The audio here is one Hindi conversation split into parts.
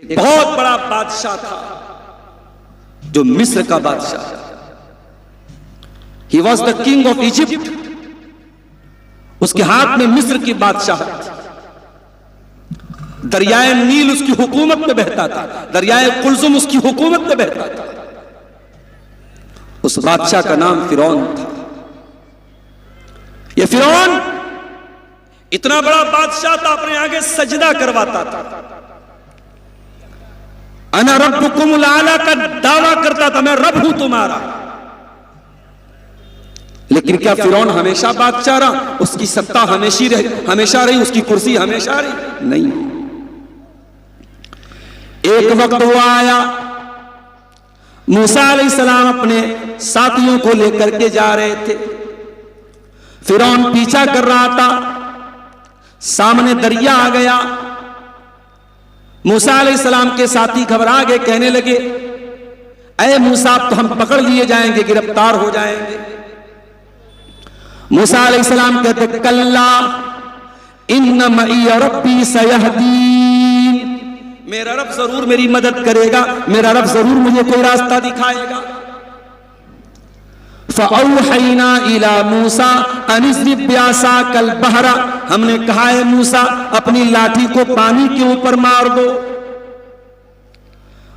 एक बहुत बड़ा बादशाह था जो मिस्र का बादशाह था। He was the king of Egypt. उसके हाथ में मिस्र की बादशाहत। दरियाए नील उसकी हुकूमत में बहता था, दरियाए कुलजुम उसकी हुकूमत में बहता था। उस बादशाह का नाम फिरौन था। यह फिरौन इतना बड़ा बादशाह था, अपने आगे सजदा करवाता था। अना रब्बुकुमुल आला का दावा करता था, मैं रब हूं तुम्हारा। लेकिन क्या फिरौन हमेशा बादशाह रहा? उसकी सत्ता हमेशा रही, उसकी कुर्सी हमेशा रही? नहीं। एक वक्त वो आया, मूसा अलैहिस्सलाम अपने साथियों को लेकर के जा रहे थे। फिरौन पीछा कर रहा था, सामने दरिया आ गया। मूसा अलैहिस्सलाम के साथी घबरा गए, कहने लगे, अरे मूसा अब तो हम पकड़ लिए जाएंगे, गिरफ्तार हो जाएंगे। मूसा अलैहिस्सलाम कहते, कल्ला इन्न मई रब्बी सयहदीन। मेरा रब जरूर मेरी मदद करेगा, मेरा रब जरूर मुझे कोई रास्ता दिखाएगा। फ़अौहैना इला मूसा अन इज़रिब बिअसाकल बहरा। हमने कहा है मूसा अपनी लाठी को पानी के ऊपर मार दो।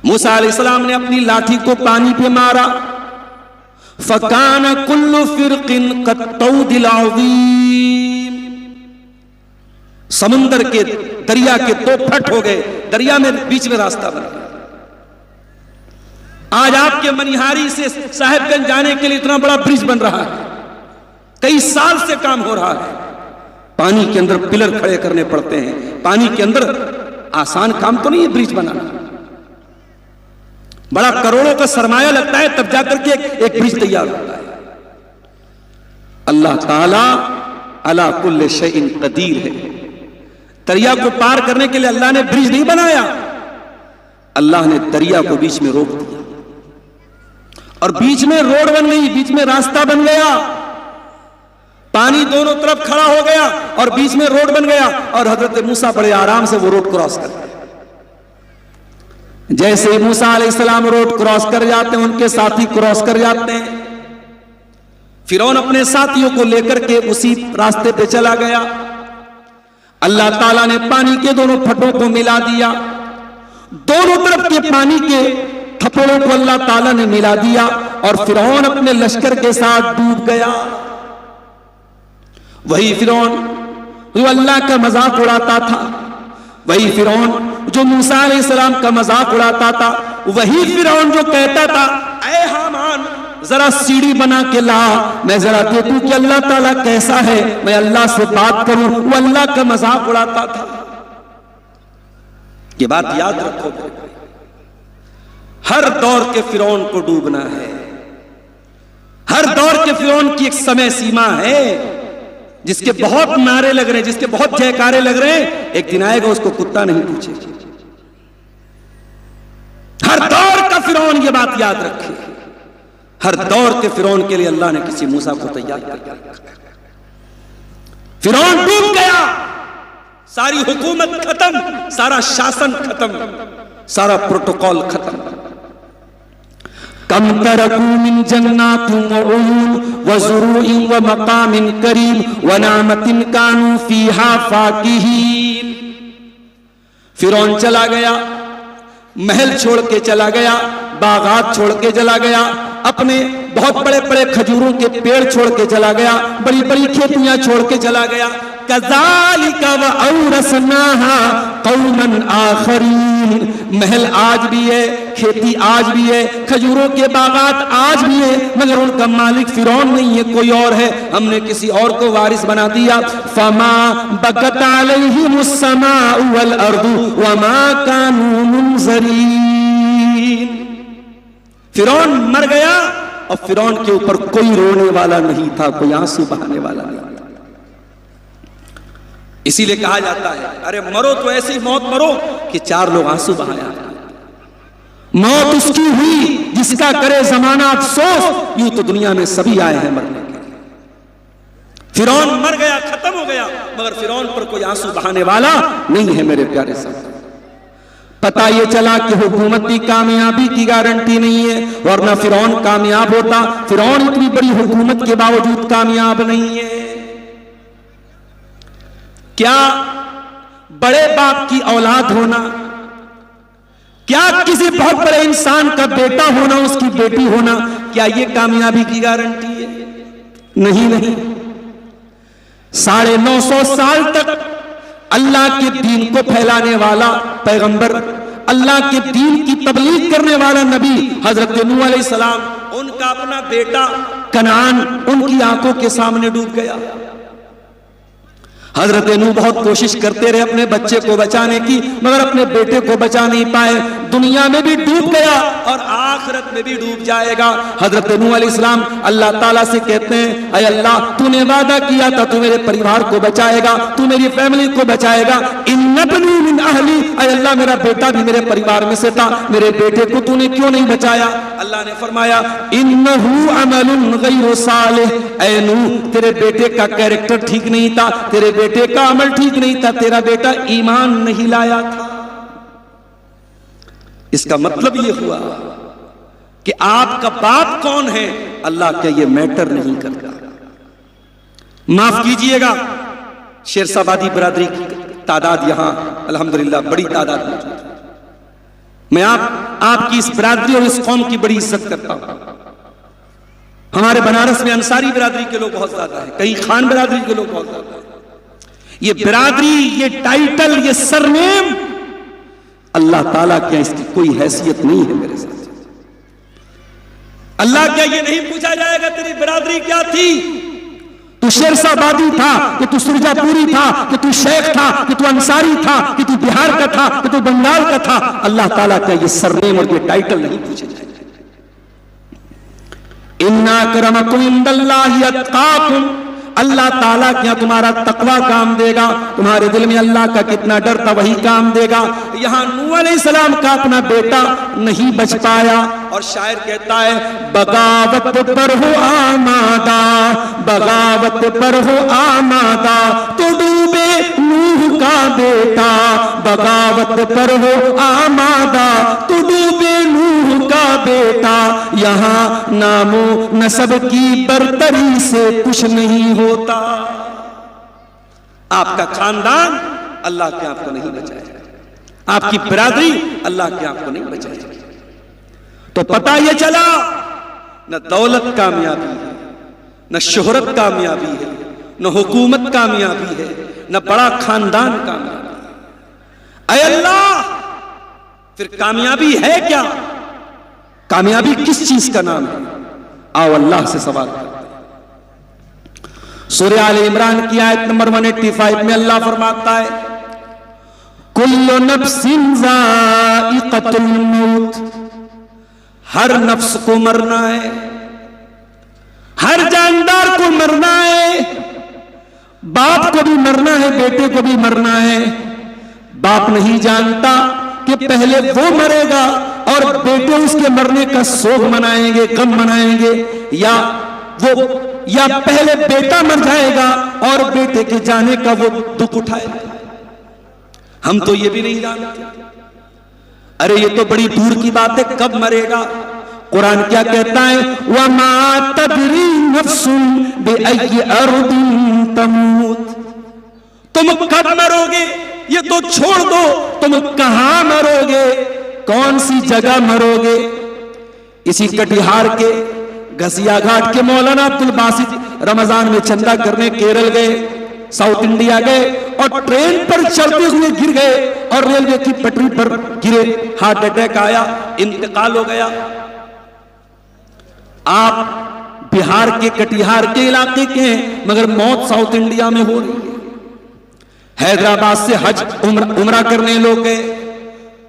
मूसा अलैहिस्सलाम ने अपनी लाठी को पानी पे मारा। फ़कान कुल्लु फ़िरक़िन कत्तौदिल अज़ीम। समुंदर के दरिया के दो फट हो गए, दरिया में बीच में रास्ता बन गया। आज आपके मनिहारी से साहिबगंज जाने के लिए इतना बड़ा ब्रिज बन रहा है, कई साल से काम हो रहा है। पानी के अंदर पिलर खड़े करने पड़ते हैं, पानी के अंदर आसान काम तो नहीं है ब्रिज बनाना। बड़ा करोड़ों का सरमाया लगता है, तब जाकर के एक ब्रिज तैयार होता है। अल्लाह ताला अला कुल्ले शैइन कदीर है। दरिया को पार करने के लिए अल्लाह ने ब्रिज नहीं बनाया, अल्लाह ने दरिया को बीच में रोक दिया और बीच में रोड बन गई, बीच में रास्ता बन गया। पानी दोनों तरफ खड़ा हो गया और बीच में रोड बन गया और हजरत मूसा बड़े आराम से वो रोड क्रॉस कर गए। जैसे मूसा अलैहिस्सलाम रोड क्रॉस कर जाते हैं, उनके साथी क्रॉस कर जाते हैं। फिरौन अपने साथियों को लेकर के उसी रास्ते पे चला गया। अल्लाह ताला ने पानी के दोनों फटों को मिला दिया, दोनों तरफ के पानी के थप्पड़ों को अल्लाह ताला ने मिला दिया और फिरौन अपने लश्कर के साथ डूब गया। वही फिरौन जो अल्लाह का मजाक उड़ाता था, वही फिरौन जो मूसा अलैहिस्सलाम का मजाक उड़ाता था, वही फिरौन जो कहता था, ऐ हामान जरा सीढ़ी बना के ला, मैं जरा देखूं कि अल्लाह ताला कैसा है, मैं अल्लाह से बात करूं। वो अल्लाह का मजाक उड़ाता था। ये बात याद रखो, हर दौर के फिरौन को डूबना है। हर दौर के फिरौन की एक समय सीमा है, जिसके बहुत नारे लग रहे हैं, जिसके बहुत जयकारे लग रहे हैं, एक दिन आएगा उसको कुत्ता नहीं पूछेगा। हर दौर का फिरौन ये बात याद रखे। हर दौर के फिरौन के लिए अल्लाह ने किसी मूसा को तैयार किया। फिरौन डूब गया, सारी हुकूमत खत्म, सारा शासन खत्म, सारा प्रोटोकॉल खत्म। कम तरकू मिन जन्नातिन व उयून व ज़ुरूइन व मकामिन करीम व नामतिन कानू फीहा फाकिहीन। फिरौन चला गया, महल छोड़ के चला गया, बागात छोड़ के चला गया, अपने बहुत बड़े बड़े खजूरों के पेड़ छोड़ के चला गया, बड़ी बड़ी खेतियां छोड़ के चला गया। कज़ालिका व औरसनाहा कौमन आखरीन। महल आज भी है, खेती आज भी है, खजूरों के बागात आज भी है, मगर उनका मालिक फिरौन नहीं है, कोई और है। हमने किसी और को वारिस बना दिया। फमा बकत अलैहिमुस समाउ वल अर्दु वमा कानू मुनज़रीन। फिरौन मर गया और फिरौन के ऊपर कोई रोने वाला नहीं था, कोई आंसू बहाने वाला नहीं था। इसीलिए कहा जाता है, अरे मरो तो ऐसी मौत मरो कि चार लोग आंसू बहाया। मौत उसकी हुई जिसका करे जमाना अफसोस, यूं तो दुनिया में सभी आए हैं मरने के लिए। फिरौन मर गया, खत्म हो गया, मगर फिरौन पर कोई आंसू बहाने वाला नहीं है मेरे प्यारे साहब। पता ये चला कि हुकूमत की कामयाबी की गारंटी नहीं है, वरना फिरौन कामयाब होता। फिरौन इतनी बड़ी हुकूमत के बावजूद कामयाब नहीं है। क्या बड़े बाप की औलाद होना, क्या किसी बहुत बड़े इंसान का बेटा होना, उसकी बेटी होना, क्या ये कामयाबी की गारंटी है? नहीं नहीं। 950 साल तक अल्लाह के दीन को फैलाने वाला पैगंबर, अल्लाह के दीन की तबलीग करने वाला नबी हजरत नूह अलैहिस्सलाम, उनका अपना बेटा कनान उनकी आंखों के सामने डूब गया। हजरत नूह बहुत कोशिश करते रहे अपने बच्चे को बचाने की, मगर अपने बेटे को बचा नहीं पाए। दुनिया में भी डूब गया और आखिरत में भी डूब जाएगा। हजरत नूह अलैहिस्सलाम अल्लाह ताला से कहते हैं, अय अल्लाह, तूने वादा किया था तू मेरे परिवार को बचाएगा, तू मेरी फैमिली को बचाएगा। इन्नबनी मिन अहली, अय अल्लाह, मेरा बेटा भी मेरे परिवार में से था, मेरे बेटे को तूने क्यों नहीं बचाया? अल्लाह ने फरमाया, इन्नहु अमलुन गैरु सालिह, ऐ नूह, तेरे बेटे का कैरेक्टर ठीक नहीं था, तेरे बेटे का अमल ठीक नहीं था, तेरा बेटा ईमान नहीं लाया था। इसका मतलब यह हुआ कि आपका बाप कौन है अल्लाह का ये मैटर नहीं करता। माफ कीजिएगा, शेरशाबादी बरादरी की तादाद यहां अल्हम्दुलिल्लाह बड़ी तादाद मौजूद है। मैं आपकी इस बरादरी और इस कौम की बड़ी इज्जत करता हूं। हमारे बनारस में अंसारी बरादरी के लोग बहुत ज्यादा है, कई खान बरादरी के लोग बहुत ज्यादा है। ये बरादरी, ये टाइटल, ये सरनेम अल्लाह ताला क्या इसकी कोई हैसियत नहीं है मेरे साथ। अल्लाह क्या ये नहीं पूछा जाएगा तेरी बरादरी क्या थी? तू शेरशाबादी था कि तू सुरजापुरी था कि तू शेख था कि तू अंसारी था कि तू बिहार का था कि तू बंगाल का था? अल्लाह ताला क्या ये सरनेम और ये टाइटल नहीं पूछे जाएंगे। इन्ना अकरमकुम इंदल्लाहि अत्काकुम, अल्लाह ताला क्या तुम्हारा तकवा काम देगा, तुम्हारे दिल में अल्लाह का कितना डर था वही काम देगा। यहां नूह अलैहिस्सलाम का अपना बेटा नहीं बच पाया और शायर कहता है, बगावत पर हो आमादा, बगावत पर हो आमादा, तो डूबे नूह का बेटा, बगावत पर हो आमादा, तो डूबे नूह का बेटा। यहां नामो नसब की बरतरी से कुछ नहीं होता। आपका खानदान अल्लाह के आपको नहीं बचाएगा, आपकी बिरादरी अल्लाह के आपको नहीं बचाएगी। तो पता यह चला, न दौलत कामयाबी है, न शोहरत कामयाबी है, न हुकूमत कामयाबी है, न बड़ा खानदान कामयाबी है। ऐ अल्लाह, फिर कामयाबी है क्या? कामयाबी किस चीज का नाम है? आओ अल्लाह से सवाल करते हैं। सूरह आल इमरान की आयत नंबर 185 में अल्लाह फरमाता है, कुल्लु नफ्सिन ज़ाइक़तुल मौत, हर नफ्स को मरना है, हर जानदार को मरना है। बाप को भी मरना है, बेटे को भी मरना है। बाप नहीं जानता कि पहले वो मरेगा और बेटे उसके मरने का शोक मनाएंगे, गम मनाएंगे, या पहले बेटा मर जाएगा और बेटे के जाने का वो दुख उठाएगा। हम तो ये भी नहीं जानते। अरे ये तो बड़ी दूर की बात है, कब मरेगा? कुरान क्या कहता है, वमा तदरी नफ्सुन बिअय्यि अर्दिन तमूत, तुम कब मरोगे ये तो छोड़ दो, तुम कहां मरोगे, कौन सी जगह मरोगे? इसी कटिहार के घसिया घाट के मौलाना अब्दुल बासित रमजान में चंदा करने केरल गए, साउथ इंडिया गए और ट्रेन पर चढ़ते हुए गिर गए और रेलवे की पटरी पर गिरे, हार्ट अटैक आया, इंतकाल हो गया। आप बिहार के कटिहार के इलाके के हैं, मगर मौत साउथ इंडिया में हो रही है। हैदराबाद से हज उमरा करने लोग गए,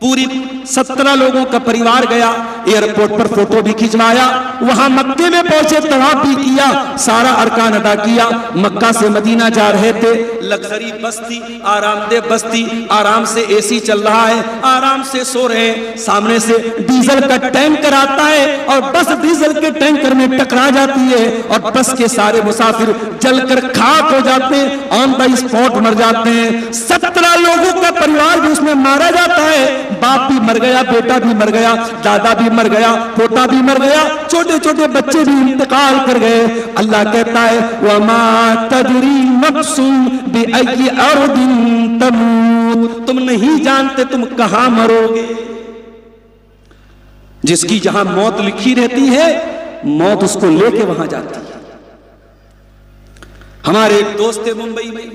पूरी 17 लोगों का परिवार गया, एयरपोर्ट पर फोटो भी खिंचवाया, वहां मक्के में पहुंचे, तवाफ भी किया, सारा अरकान अदा किया। मक्का से मदीना जा रहे थे, लग्जरी बस थी, आरामदेह बस थी, आराम से एसी चल रहा है, आराम से सो रहे हैं। सामने से डीजल का टैंकर आता है और बस डीजल के टैंकर में टकरा जाती है और बस के सारे मुसाफिर जलकर खाक हो जाते हैं, ऑन द स्पॉट मर जाते हैं। 17 लोगों का परिवार भी उसमें मारा जाता है। बाप भी मर गया, बेटा भी मर गया, दादा भी मर गया, पोता भी मर गया, छोटे छोटे बच्चे भी इंतकाल कर गए। अल्लाह कहता है वमा तदरी नफ्सुन बिअय्यि अर्दिन तमूत, तुम नहीं जानते तुम कहां मरोगे। जिसकी जहां मौत लिखी रहती है मौत उसको लेके वहां जाती है। हमारे एक दोस्त थे मुंबई में,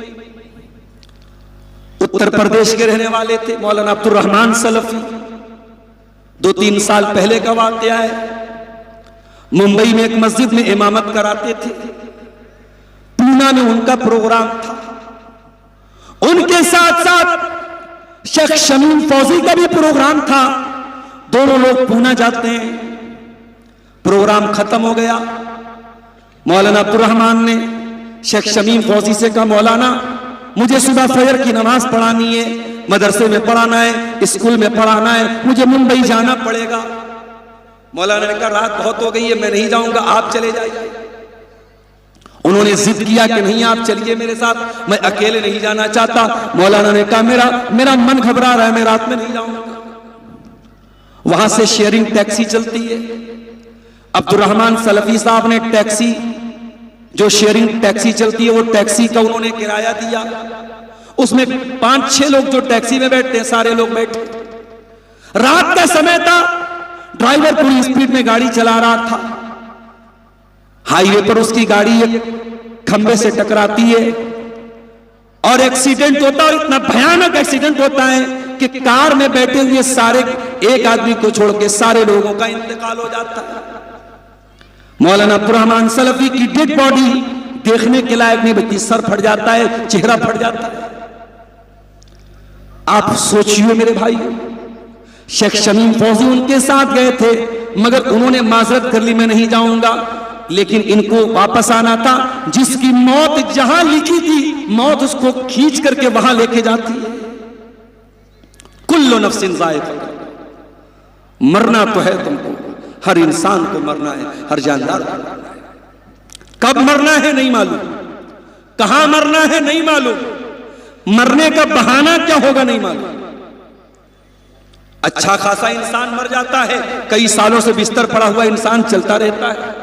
उत्तर प्रदेश के रहने वाले थे, मौलाना अब्दुल रहमान सलफी। 2-3 साल पहले का वाकया है। मुंबई में एक मस्जिद में इमामत कराते थे। पूना में उनका प्रोग्राम था। उनके साथ साथ शेख शमीम फौजी का भी प्रोग्राम था। दोनों लोग पूना जाते हैं। प्रोग्राम खत्म हो गया। मौलाना अब्दुल रहमान ने शेख शमीम फौजी से कहा, मौलाना मुझे सुबह फजर की नमाज पढ़ानी है, मदरसे में पढ़ाना है, स्कूल में पढ़ाना है, मुझे मुंबई जाना पड़ेगा। मौलाना ने कहा रात बहुत हो गई है, मैं नहीं जाऊंगा, आप चले जाइए। उन्होंने जिद किया कि नहीं आप चलिए मेरे साथ, मैं अकेले नहीं जाना चाहता। मौलाना ने कहा मेरा मन घबरा रहा है, मैं रात में नहीं जाऊंगा। वहां से शेयरिंग टैक्सी चलती है। अब्दुल रहमान सलफी साहब ने टैक्सी, जो शेयरिंग टैक्सी चलती है वो टैक्सी का उन्होंने किराया दिया। उसमें 5-6 लोग जो टैक्सी में बैठते हैं सारे लोग बैठे। रात का समय था, ड्राइवर पूरी स्पीड में गाड़ी चला रहा था। हाईवे पर उसकी गाड़ी एक खंबे से टकराती है और एक्सीडेंट होता है। और इतना भयानक एक्सीडेंट होता है कि कार में बैठे हुए सारे, एक आदमी को छोड़ के सारे लोगों का इंतकाल हो जाता है। मौलाना अब्दुल रहमान सलफी की डेड बॉडी देखने के लायक नहीं बची, सर फट जाता है, चेहरा फट जाता है। आप सोचिए मेरे भाई, शेख शमीम फौजी उनके साथ गए थे मगर उन्होंने माजरत कर ली, मैं नहीं जाऊंगा। लेकिन इनको वापस आना था। जिसकी मौत जहां लिखी थी मौत उसको खींच करके वहां लेके जाती है। कुल्लु नफ्सिन ज़ाइक़ा, मरना तो है तुमको, हर इंसान को मरना है, हर जानदार को मरना है। कब मरना है नहीं मालूम, कहां मरना है नहीं मालूम, मरने का बहाना क्या होगा नहीं मालूम। अच्छा खासा इंसान मर जाता है, कई सालों से बिस्तर पड़ा हुआ इंसान चलता रहता है।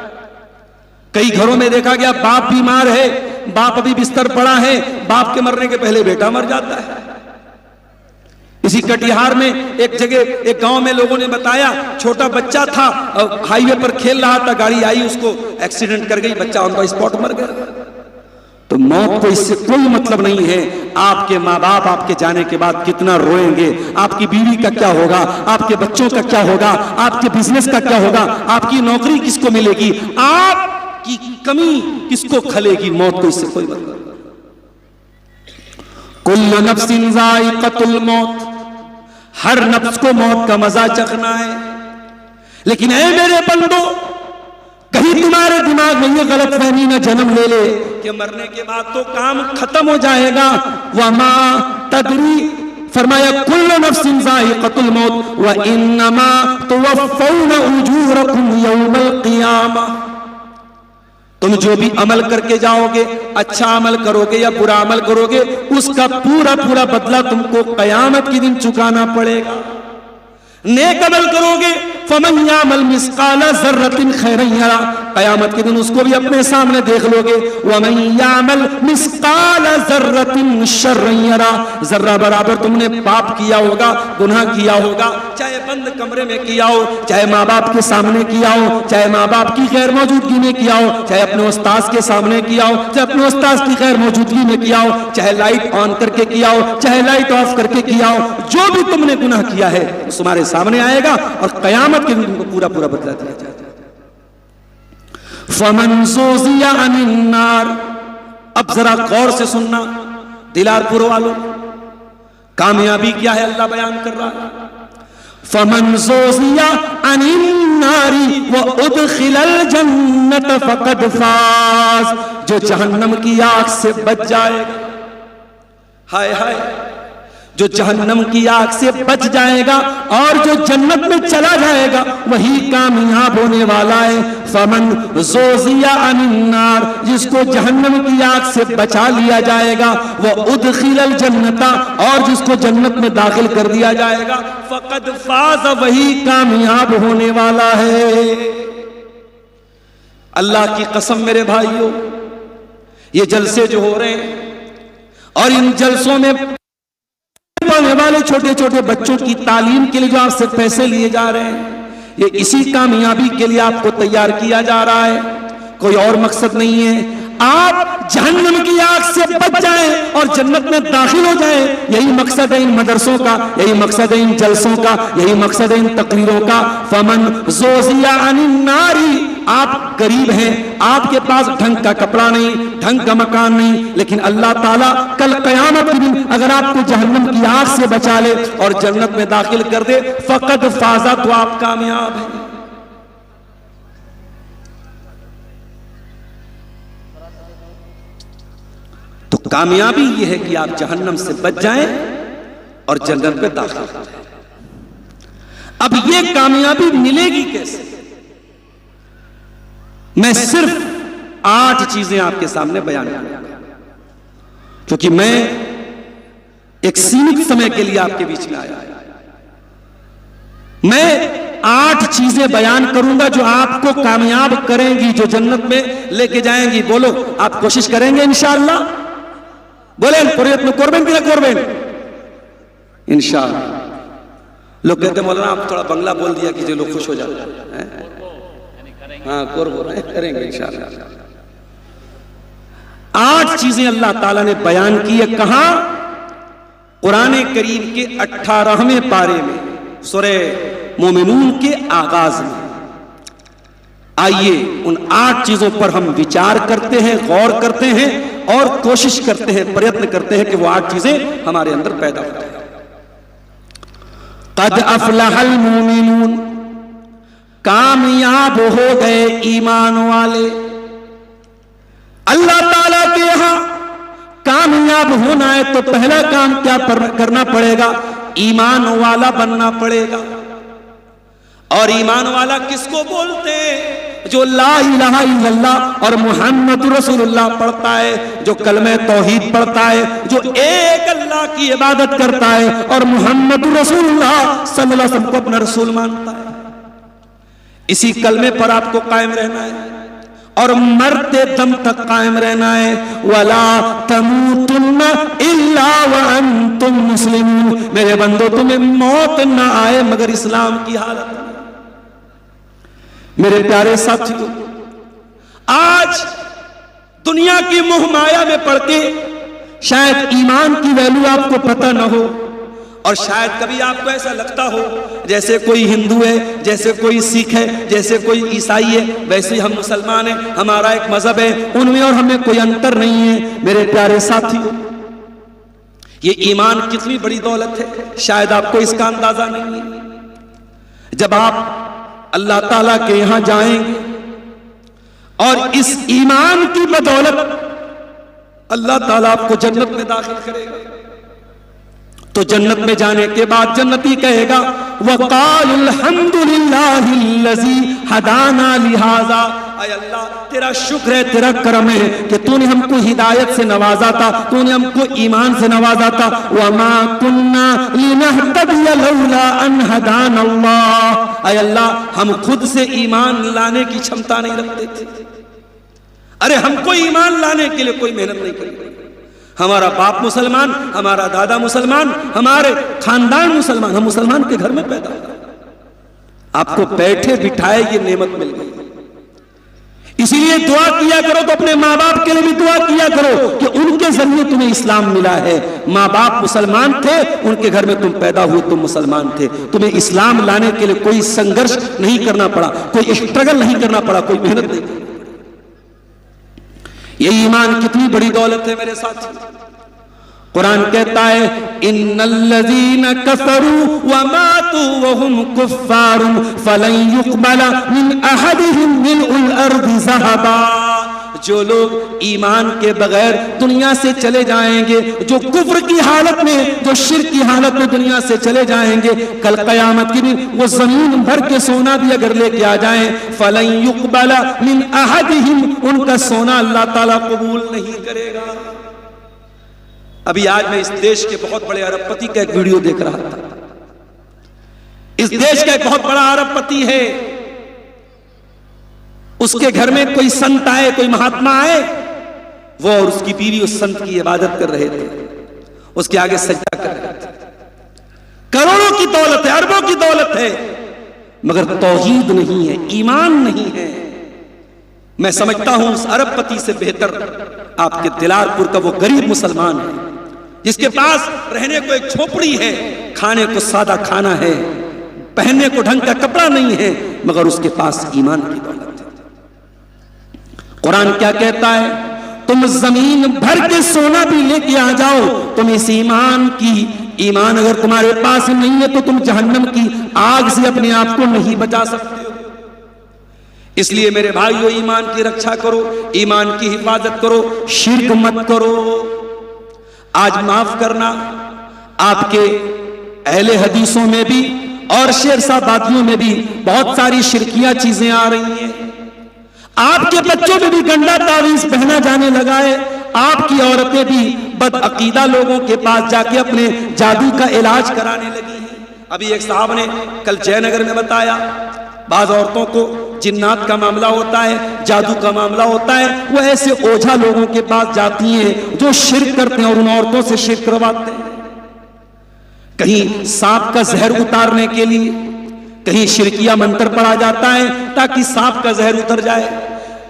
कई घरों में देखा गया बाप बीमार है, बाप अभी बिस्तर पड़ा है, बाप के मरने के पहले बेटा मर जाता है। इसी कटिहार में एक जगह, एक गांव में लोगों ने बताया, छोटा बच्चा था, हाईवे पर खेल रहा था, गाड़ी आई उसको एक्सीडेंट कर गई, बच्चा उनका स्पॉट मर गया। तो मौत को इससे कोई मतलब नहीं है। आपके माँ बाप आपके जाने के बाद कितना रोएंगे, आपकी बीवी का क्या होगा, आपके बच्चों का क्या होगा, आपके बिजनेस का क्या होगा, आपकी नौकरी किसको मिलेगी, आपकी कमी किसको खलेगी। मौत को इससे कोई मतलब नहीं। कुल्लु नफ्सिन ज़ाइक़तुल मौत, हर नफ्स को मौत का मजा चखना है। लेकिन ऐ मेरे बंदो, कहीं तुम्हारे दिमाग में ये गलत फहमी न जन्म ले ले कि मरने के बाद तो काम खत्म हो जाएगा। वमा तदरी, फरमाया कुल्लु नफ्सिन ज़ाइक़तुल मौत व इन्नमा तुवफ़्फ़ौना उजूरकुम यौमल क़ियामा। तुम जो भी अमल करके जाओगे, अच्छा अमल करोगे या बुरा अमल करोगे, उसका पूरा पूरा बदला तुमको क़यामत के दिन चुकाना पड़ेगा। नेक अमल करोगे फमन यामल मिस्काला ज़र्रतिन खैरन यरा, क़यामत के दिन उसको भी अपने सामने देख लोगे। वमन यामल मिस्काला ज़र्रतिन शर्रन यरा, जर्रा बराबर तुमने पाप किया होगा, गुनाह किया होगा, चाहे बंद कमरे में किया हो, चाहे माँ बाप के सामने किया हो, चाहे माँ बाप की गैर मौजूदगी में किया हो, चाहे अपने उस्ताद के सामने किया हो, चाहे अपने उस्ताद की गैर मौजूदगी में किया हो, चाहे लाइट ऑन करके किया हो, चाहे लाइट ऑफ करके किया हो, जो भी तुमने गुनाह किया है तुम्हारे सामने आएगा और क़यामत के दिन तुमको पूरा पूरा बदला दिया जाएगा। फमन ज़ुज़िया अनिन नार, अब जरा गौर से सुनना दिलारपुर वालों, कामयाबी क्या है अल्लाह बयान कर रहा है। फमन ज़ुज़िया अनिन नारी व उदखिलल जन्नत फ़क़द फ़ाज़, जो जहन्नम की आग से बच जाएगा। हाय हाय, जो जहन्नम की आग से बच जाएगा और जो जन्नत में चला जाएगा वही कामयाब होने वाला है। फमन ज़ोज़िया अनिन्नार, जिसको जहन्नम की आग से बचा लिया जाएगा, वह उदखिलल जन्नता, और जिसको जन्नत में दाखिल कर दिया जाएगा, फ़क़द फ़ाज़, वही कामयाब होने वाला है। अल्लाह की कसम मेरे भाइयों, ये जलसे जो हो रहे हैं और इन जलसों में पढ़ने वाले छोटे छोटे बच्चों की तालीम के लिए जो आपसे पैसे लिए जा रहे हैं, ये इसी कामयाबी के लिए आपको तैयार किया जा रहा है, कोई और मकसद नहीं है। आप जहन्नम की आग से बच जाएं और जन्नत में दाखिल हो जाएं, यही मकसद है इन मदरसों का, यही मकसद है इन जलसों का, यही मकसद है इन तकरीरों का। फमन ज़ोज़िया अनिन नारी, आप गरीब हैं, आपके पास ढंग का कपड़ा नहीं, ढंग का मकान नहीं, लेकिन अल्लाह ताला कल क़यामत के दिन अगर आपको जहन्नम की आग से बचा ले और जन्नत में दाखिल कर दे, फ़क़द फ़ाज़ा, तो आप कामयाब हैं। तो कामयाबी यह है कि आप जहन्नम से बच जाएं और जन्नत में दाखिल हो जाएं। अब यह कामयाबी मिलेगी कैसे? मैं सिर्फ 8 चीजें आपके सामने बयान करूंगा, क्योंकि मैं एक सीमित समय के लिए आपके बीच में आया। मैं 8 चीजें बयान करूंगा जो आपको कामयाब करेंगी, जो जन्नत में लेके जाएंगी। बोलो, आप कोशिश करेंगे इंशाअल्लाह? बोलें, प्रयत्न करबें कि ना करबें? इंशाअल्लाह। लोग कहते मौलाना आप थोड़ा बंगला बोल दिया कि जो लोग खुश हो जाते हैं। हाँ, करेंगे इंशाअल्लाह। 8 चीजें अल्लाह ताला ने बयान की है। कहां? कुरान करीम के 18वें पारे में, सूरह मोमिनून के आगाज में। आइए उन 8 चीजों पर हम विचार करते हैं, गौर करते हैं और कोशिश करते हैं, प्रयत्न करते हैं कि वो 8 चीजें हमारे अंदर पैदा हो जाए। क़द अफ़लहल मोमिनून, कामयाब हो गए ईमान वाले। अल्लाह ताला के यहां कामयाब होना है तो पहला काम क्या करना पड़ेगा? ईमान वाला बनना पड़ेगा। और ईमान वाला किसको बोलते हैं? जो ला इलाहा इल्लल्लाह और मुहम्मद रसूलुल्लाह पढ़ता है, जो कलमे तौहीद पढ़ता है, जो एक अल्लाह की इबादत करता है और मुहम्मद रसूलुल्लाह सल्लल्लाहु अलैहि वसल्लम को अपना रसूल मानता है। इसी कलमे पर आपको कायम रहना है और मरते दम तक कायम रहना है। वला तमूतुन्ना इल्ला व अंतुम मुस्लिमून, मेरे बंदो तुम्हें मौत ना आए मगर इस्लाम की हालत में। मेरे प्यारे साथियों, आज दुनिया की मोह माया में पड़ के शायद ईमान की वैल्यू आपको पता ना हो, और शायद कभी आपको ऐसा लगता हो जैसे कोई हिंदू है, जैसे कोई सिख है, जैसे कोई ईसाई है, वैसे हम मुसलमान हैं, हमारा एक मजहब है, उनमें और हमें कोई अंतर नहीं है। मेरे प्यारे साथियों, ये ईमान कितनी बड़ी दौलत है, शायद आपको इसका अंदाजा नहीं है। जब आप अल्लाह ताला के यहां जाएंगे और इस ईमान की बदौलत अल्लाह ताला आपको जन्नत में दाखिल करेगा, तो जन्नत में जाने के बाद जन्नती कहेगा वक़ालुल हम्दुलिल्लाहिल्लज़ी हदाना लिहाज़ा, ऐ अल्लाह तेरा शुक्र है, तेरा करम है कि तूने हमको हिदायत से नवाजा था, तूने हमको ईमान से नवाजा था। वमा कुन्ना लिनहतदिया लौला अन हदाना अल्लाह, ऐ अल्लाह हम खुद से ईमान लाने की क्षमता नहीं रखते थे। अरे हमको ईमान लाने के लिए कोई मेहनत नहीं करी। हमारा बाप मुसलमान, हमारा दादा मुसलमान, हमारे खानदान मुसलमान, हम मुसलमान के घर में पैदा हुए। आपको बैठे बिठाए ये नेमत मिल गई, इसीलिए दुआ किया करो तो अपने माँ बाप के लिए भी दुआ किया करो कि उनके जरिए तुम्हें इस्लाम मिला है। माँ बाप मुसलमान थे, उनके घर में तुम पैदा हुए, तुम मुसलमान थे, तुम्हें इस्लाम लाने के लिए कोई संघर्ष नहीं करना पड़ा, कोई स्ट्रगल नहीं करना पड़ा, कोई मेहनत नहीं करनी। ये ईमान कितनी बड़ी दौलत है मेरे साथ। कुरान कहता है इन्नल्लज़ीना कफ़रू व मातू व हुम कुफ़्फ़ारुन फ़लन युक़बला मिन अहदिहिम मिल्उल अर्ज़ि ज़हबा जो लोग ईमान के बगैर दुनिया से चले जाएंगे, जो कुफ्र की हालत में, जो शिर्क की हालत में दुनिया से चले जाएंगे, कल कयामत के दिन वो जमीन भर के सोना भी अगर लेके आ जाएं, फलन युक़बला मिन अहदिहिम, उनका सोना अल्लाह ताला कबूल नहीं करेगा। अभी आज मैं इस देश के बहुत बड़े अरबपति का एक वीडियो देख रहा था। इस देश का एक बहुत बड़ा अरबपति है, उसके घर में कोई संत आए, कोई महात्मा आए, वो और उसकी बीवी उस संत की इबादत कर रहे थे, उसके आगे सजदा कर रहे थे। करोड़ों की दौलत है, अरबों की दौलत है, मगर तौहीद नहीं है, ईमान नहीं है। मैं समझता हूं उस अरबपति से बेहतर आपके दिलारपुर का वो गरीब मुसलमान है, जिसके पास रहने को एक झोपड़ी है, खाने को सादा खाना है, पहनने को ढंग का कपड़ा नहीं है, मगर उसके पास ईमान की दौलत है। कुरान क्या कहता है? तुम जमीन भर के सोना भी लेके आ जाओ, तुम इस ईमान अगर तुम्हारे पास नहीं है तो तुम जहन्नम की आग से अपने आप को नहीं बचा सकते हो। इसलिए मेरे भाइयों, ईमान की रक्षा करो, ईमान की हिफाजत करो, शिर्क मत करो। आज माफ करना, आपके अहले हदीसों में भी और शेरशाबादियों में भी बहुत सारी शिरकिया चीजें आ रही हैं। आपके बच्चों में भी गंदा तावीज पहना जाने लगा है। आपकी औरतें भी बदअकीदा लोगों के पास जाके अपने जादू का इलाज कराने लगी हैं। अभी एक साहब ने कल जयनगर में बताया, बाज औरतों को जिन्नात का मामला होता है, जादू का मामला होता है, वो ऐसे ओझा लोगों के पास जाती हैं जो शिर्क करते हैं और उन औरतों से शिर्क करवाते हैं। कहीं सांप का जहर उतारने के लिए कहीं शिरकिया मंत्र पढ़ा जाता है ताकि सांप का जहर उतर जाए।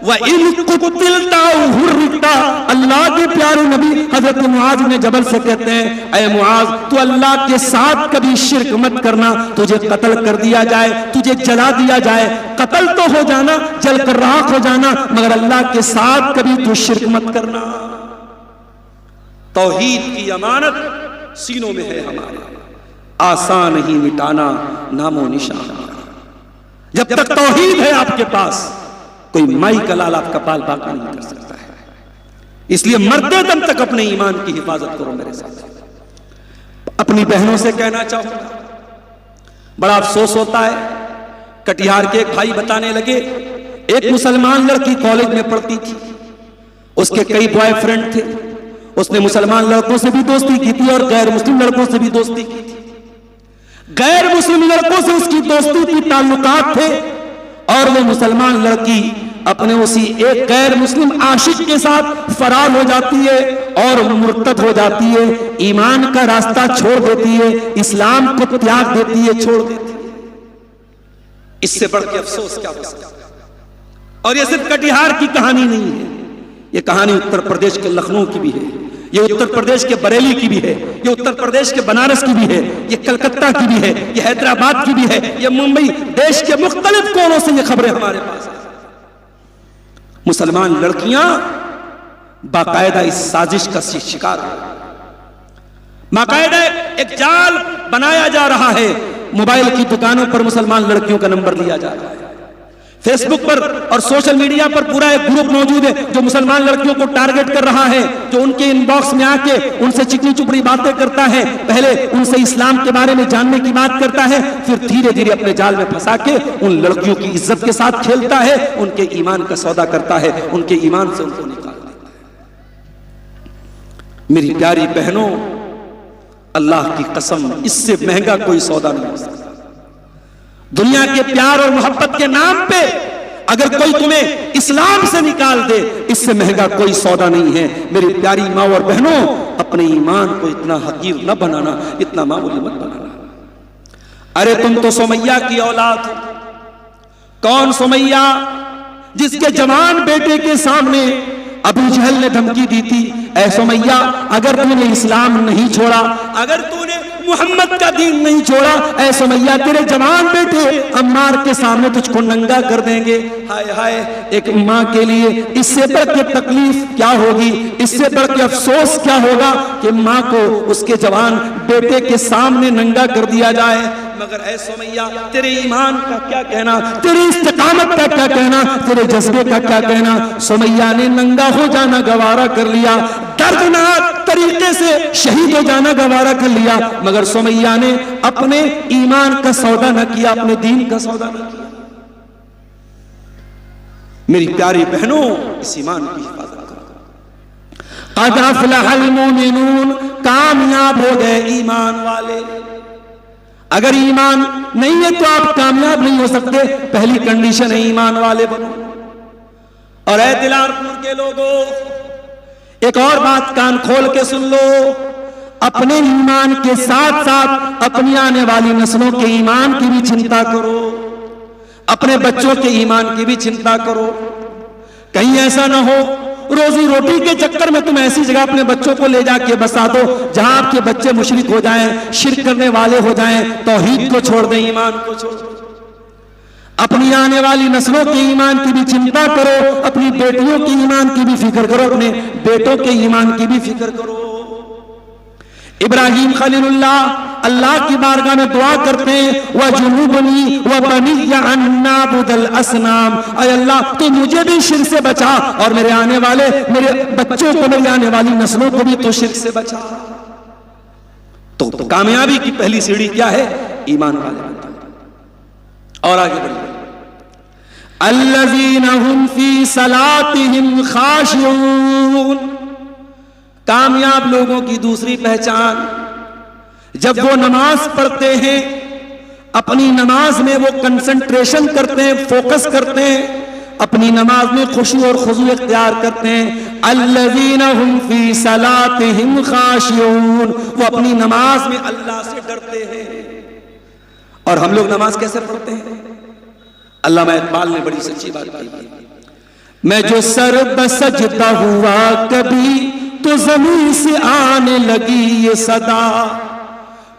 वह इन कुतिलता हुर्रिता, अल्लाह के प्यारे नबी हजरत मुआज ने जबल से कहते हैं, ऐ मुआज, तू अल्लाह के साथ कभी शिर्क मत करना, तुझे कत्ल कर दिया जाए, तुझे जला दिया जाए, कत्ल तो हो जाना, जल कर राख हो जाना, मगर अल्लाह के साथ कभी तू शिर्क मत करना। तौहीद की अमानत सीनों में है हमारे, आसान ही मिटाना नामो निशान। जब तक तौहीद है आपके पास, कोई माई का लाल आपका पाल बाका नहीं कर सकता है। इसलिए मरते दम तक अपने ईमान की हिफाजत करो। मेरे साथ अपनी बहनों से कहना चाहूंगा, बड़ा अफसोस होता है, कटिहार के एक भाई बताने लगे, एक मुसलमान लड़की कॉलेज में पढ़ती थी, उसके कई बॉयफ्रेंड थे, उसने मुसलमान लड़कों से भी दोस्ती की थी और गैर मुस्लिम लड़कों से भी दोस्ती की थी। गैर मुस्लिम लड़कों से उसकी दोस्ती की ताल्लुकात थे और वो मुसलमान लड़की अपने उसी एक गैर मुस्लिम आशिक के साथ फरार हो जाती है और मुर्तद हो जाती है, ईमान का रास्ता छोड़ देती है, इस्लाम को त्याग देती है, छोड़ देती है। इससे बढ़ के अफसोस क्या हो सकता है। और ये सिर्फ कटिहार की कहानी नहीं है, ये कहानी उत्तर प्रदेश के लखनऊ की भी है, ये उत्तर प्रदेश के बरेली की भी है, ये उत्तर प्रदेश के बनारस की भी है, ये कलकत्ता की भी है, ये हैदराबाद की भी है, ये मुंबई, देश के मुख्तलिफ कोनों से ये खबरें हमारे पास है। मुसलमान लड़कियां बाकायदा इस साजिश का शिकार है। बाकायदा एक जाल बनाया जा रहा है, मोबाइल की दुकानों पर मुसलमान लड़कियों का नंबर लिया जा रहा है, फेसबुक पर और सोशल मीडिया पर पूरा एक ग्रुप मौजूद है जो मुसलमान लड़कियों को टारगेट कर रहा है, जो उनके इनबॉक्स में आके उनसे चिकनी चुपड़ी बातें करता है, पहले उनसे इस्लाम के बारे में जानने की बात करता है, फिर धीरे धीरे अपने जाल में फंसा के उन लड़कियों की इज्जत के साथ खेलता है, उनके ईमान का सौदा करता है, उनके ईमान से उनको निकाल देता है। मेरी प्यारी बहनों, अल्लाह की कसम, इससे महंगा कोई सौदा नहीं हो सकता। दुनिया के प्यार और मोहब्बत के नाम पे अगर कोई तुम्हें इस्लाम से निकाल दे, इससे महंगा कोई सौदा नहीं है। मेरी प्यारी माँ और बहनों, अपने ईमान को इतना हकीर न बनाना, इतना मामूली मत बनाना। अरे तुम तो सुमैया की औलाद हो। कौन सुमैया? जिसके जवान बेटे के सामने अबू जहल ने धमकी दी थी, ऐ सुमैया, अगर तूने इस्लाम नहीं छोड़ा, अगर तूने मोहम्मद का दीन नहीं छोड़ा, ऐ सुमैया, तेरे जवान बेटे अम्मार के सामने तुझको नंगा कर देंगे। हाय हाय, एक माँ के लिए इससे बढ़ के तकलीफ क्या होगी, इससे बढ़ के अफसोस क्या होगा कि माँ को उसके जवान बेटे के सामने नंगा कर दिया जाए। मगर ऐ सुमैया तेरे ईमान का क्या कहना, तेरी इस्तिकामत का क्या कहना, तेरे जज्बे का क्या कहना। सुमैया ने नंगा हो जाना गवारा कर लिया, दर्दनाक तरीके से शहीद हो जाना गवारा कर लिया, मगर सुमैया ने अपने ईमान का सौदा न किया, अपने दीन का सौदा न किया। मेरी प्यारी बहनों, इस ईमान की हिफाजत करो। क़द अफ़लहल मोमिनून, कामयाब हो गए ईमान वाले। अगर ईमान नहीं है तो आप कामयाब नहीं हो सकते। पहली कंडीशन है ईमान वाले बनो। और ऐ दिलारपुर के लोगों, एक और बात कान खोल के सुन लो, अपने ईमान के साथ साथ अपनी आने वाली नस्लों के ईमान की भी चिंता करो, अपने बच्चों के ईमान की भी चिंता करो। कहीं ऐसा ना हो रोजी रोटी के चक्कर में तुम ऐसी जगह अपने बच्चों को ले जाके बसा दो जहां आपके बच्चे मुशरिक हो जाएं, शिर्क करने वाले हो जाएं, तौहीद को छोड़ दें, ईमान को छोड़ दें। अपनी आने वाली नस्लों के ईमान की भी चिंता करो, अपनी बेटियों के ईमान की भी फिक्र करो, अपने बेटों के ईमान की भी फिक्र करो। इब्राहिम खलीलुल्लाह अल्लाह की बारगाह में दुआ करते हैं, व जुनूबनी व बनिया अन नाबुदल असनाम, ऐ अल्लाह तो मुझे भी शिर्क से बचा और मेरे आने वाले मेरे बच्चों को, मेरी आने वाली नस्लों को भी तो शिर्क से बचा। तो कामयाबी की पहली सीढ़ी क्या है? ईमान वाले। और आगे बढ़िए, अल्लज़ीना हुम फी सलातिहिम खाशिऊन, कामयाब लोगों की दूसरी पहचान, जब वो नमाज पढ़ते हैं अपनी नमाज में वो कंसंट्रेशन करते हैं, फोकस करते हैं, अपनी नमाज में खुशू और खुजू इख्तियार करते हैं। अल्लज़ीना हुम फी सलातिहिम खाशिऊन, वो अपनी नमाज में अल्लाह से डरते हैं। और हम लोग नमाज कैसे पढ़ते हैं? अल्लामा इकबाल ने बड़ी सच्ची बात कही, मैं जो सर बसजदा हुआ कभी तो ज़मीन से आने लगी ये सदा,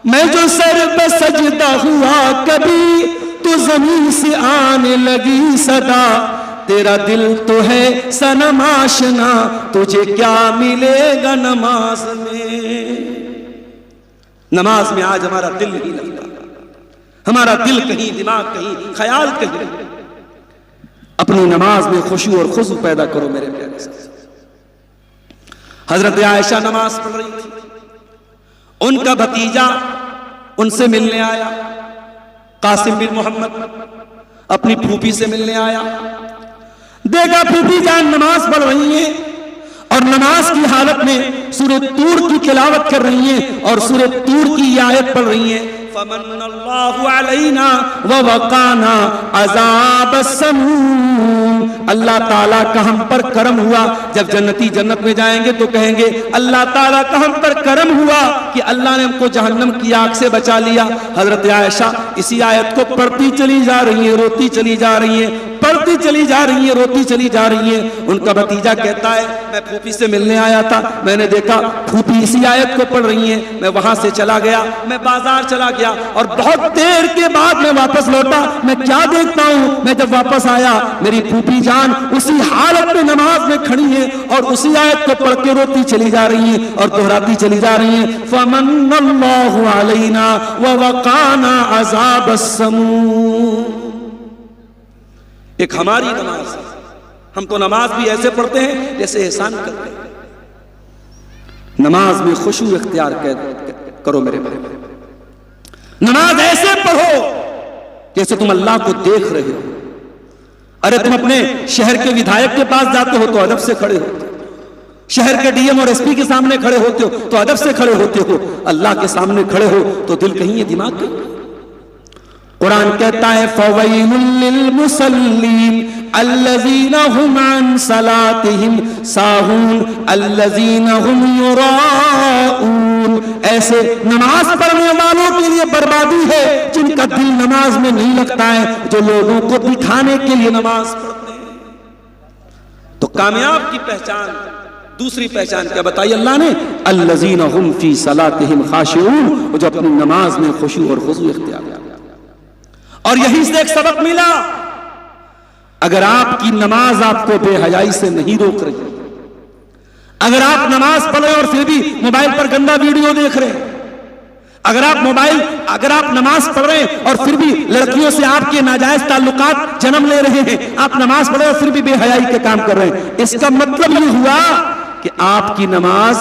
मैं जो सर बसजदा हुआ कभी तो ज़मीन से आने लगी सदा, तेरा दिल तो है सनम आशना तुझे क्या मिलेगा नमाज में। नमाज में आज हमारा दिल नहीं लगता, हमारा दिल कहीं, दिमाग कहीं, ख्याल कहीं। अपनी नमाज में खुशू और खुशू पैदा करो मेरे प्यारे साथ। हजरत आयशा नमाज पढ़ रही थी, उनका भतीजा उनसे मिलने आया, कासिम बिन मोहम्मद अपनी फूफी से मिलने आया। देखा फूफी जान नमाज पढ़ रही है और नमाज की हालत में सूरह तूर की तिलावत कर रही हैं और सूरह तूर की आयत पढ़ रही हैं, फमन्नल्लाहु अलैना व वक़ाना अज़ाबस्समूम, अल्लाह ताला का हम पर करम हुआ। जब जन्नती जन्नत में जाएंगे तो कहेंगे अल्लाह ताला का हम पर करम हुआ कि अल्लाह ने हमको जहन्नम की आग से बचा लिया। हजरत आयशा इसी आयत को पढ़ती चली जा रही है, रोती चली जा रही है, पढ़ती चली जा रही है, रोती चली जा रही है। उनका भतीजा कहता है मैं फूफी से मिलने आया था, मैंने देखा फूफी इसी आयत को पढ़ रही है, मैं वहां से चला गया, मैं बाजार चला गया और बहुत देर के बाद मैं वापस लौटा। मैं क्या देखता हूं, मैं जब वापस आया मेरी फूफी जान उसी हालत में नमाज में खड़ी है और उसी आयत को पढ़ के रोती चली जा रही है और दोहराती चली जा रही है, फमन्नल्लाहु अलैना व वक़ाना अज़ाबस्समूम। एक हमारी नमाज है, हम तो नमाज भी ऐसे पढ़ते हैं जैसे एहसान करते हैं। नमाज में खुशू इख्तियार करो मेरे भाई, नमाज ऐसे पढ़ो जैसे तुम अल्लाह को देख रहे हो। अरे तुम अपने शहर के विधायक के पास जाते हो तो अदब से खड़े होते हो, शहर के डीएम और एसपी के सामने खड़े होते हो तो अदब से खड़े होते हो, अल्लाह के सामने खड़े हो तो दिल कहीं है दिमाग कहीं। कुरान कहता है फवैलुल लिल मुसल्लीन अल्लज़ीना हुम अन सलातिहिम साहून अल्लज़ीना हुम युराऊन, ऐसे नमाज पढ़ने वालों के लिए बर्बादी है जिनका दिल नमाज में नहीं लगता है, जो लोगों को दिखाने के लिए नमाज पढ़ते हैं। तो कामयाब की पहचान, दूसरी पहचान क्या बताई अल्लाह ने? अल्लज़ीना हुम फी सलातिहिम खाशिऊन, जो अपनी नमाज में खुशू और खुशू इख्तियार किया। और यहीं से एक सबक मिला, अगर आपकी नमाज आपको बेहयाई से नहीं रोक रही, अगर आप नमाज पढ़ रहे और फिर भी मोबाइल पर गंदा वीडियो देख रहे, अगर आप नमाज पढ़ रहे हैं और फिर भी लड़कियों से आपके नाजायज ताल्लुकात जन्म ले रहे हैं, आप नमाज पढ़ रहे हैं और फिर भी बेहयाई के काम कर रहे हैं, इसका मतलब ये हुआ कि आपकी नमाज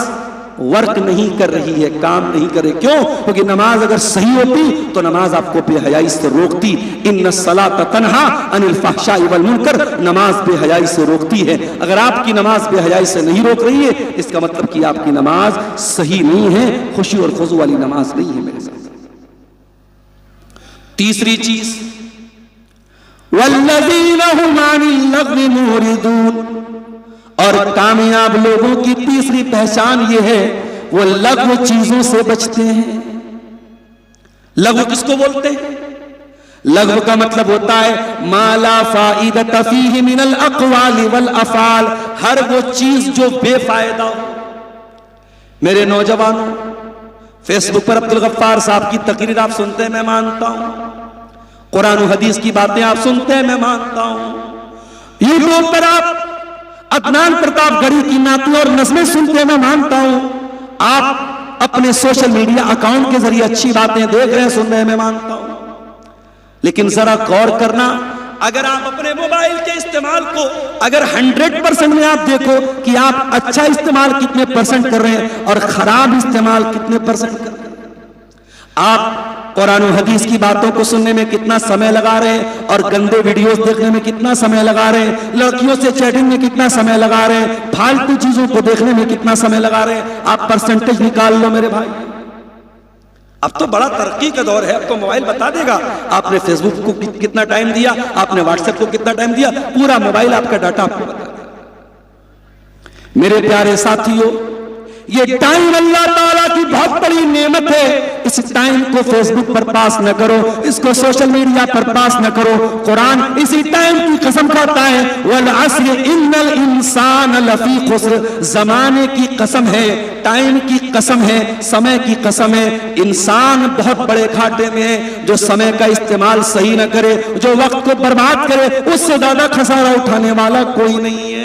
वर्क नहीं कर रही है, काम नहीं करे। क्यों? क्योंकि नमाज अगर सही होती तो नमाज आपको बेहयाई से रोकती। इन्नस्सलात तन्हा अनिल फहशाई वल मुनकर, नमाज बेहयाई से रोकती है। अगर आपकी नमाज बेहयाई से नहीं रोक रही है, इसका मतलब कि आपकी नमाज सही नहीं है, खुशी और खुजू वाली नमाज नहीं है मेरे साथ। तीसरी चीज, वल्लज़ीना हुम अनिल लग़्वी मुरिदून, और कामयाब लोगों की तीसरी पहचान यह है वो लघु चीजों से बचते हैं। लघु किसको बोलते हैं? लघु का मतलब होता है माला फाइदत फीहि मिनल अक़वाली वल अफ़आल, हर वो चीज जो बेफायदा हो। मेरे नौजवानों, फेसबुक पर अब्दुल गफ्फार साहब की तकरीर आप सुनते हैं, मैं मानता हूं। कुरान और हदीस की बातें आप सुनते हैं, मैं मानता हूं। यूट्यूब पर आप अदनान प्रतापगढ़ी की नाती और नज़में सुनते हैं, मैं मानता हूं। आप अपने सोशल मीडिया अकाउंट के जरिए अच्छी बातें देख रहे हैं, सुन रहे हैं, मैं मानता हूं। लेकिन जरा गौर करना, अगर आप अपने मोबाइल के इस्तेमाल को अगर 100% में आप देखो कि आप अच्छा इस्तेमाल कितने % कर रहे हैं और खराब इस्तेमाल कितने % कर रहे हैं। आप कुरान और हदीस की बातों को सुनने में कितना समय लगा रहे हैं और गंदे वीडियोस देखने में कितना समय लगा रहे हैं, लड़कियों से चैटिंग में कितना समय लगा रहे हैं, फालतू चीजों को देखने में कितना समय लगा रहे हैं। आप % निकाल लो मेरे भाई। अब तो बड़ा तरक्की का दौर है, अब तो मोबाइल बता देगा आपने फेसबुक को कितना टाइम दिया, आपने व्हाट्सएप को कितना टाइम दिया, पूरा मोबाइल आपका डाटा आपको बता देगा। मेरे प्यारे साथियों, ये टाइम अल्लाह ताला की बहुत बड़ी नेमत है। इस टाइम को फेसबुक पर पास न करो, इसको सोशल मीडिया पर पास न करो। कुरान इसी टाइम की कसम खाता है, वल अस्र इन्नल इंसान लफी खुस्र, जमाने की कसम है, टाइम की कसम है, समय की कसम है। इंसान बहुत बड़े घाटे में है। जो समय का इस्तेमाल सही न करे, जो वक्त को बर्बाद करे, उससे ज्यादा खसारा उठाने वाला कोई नहीं है।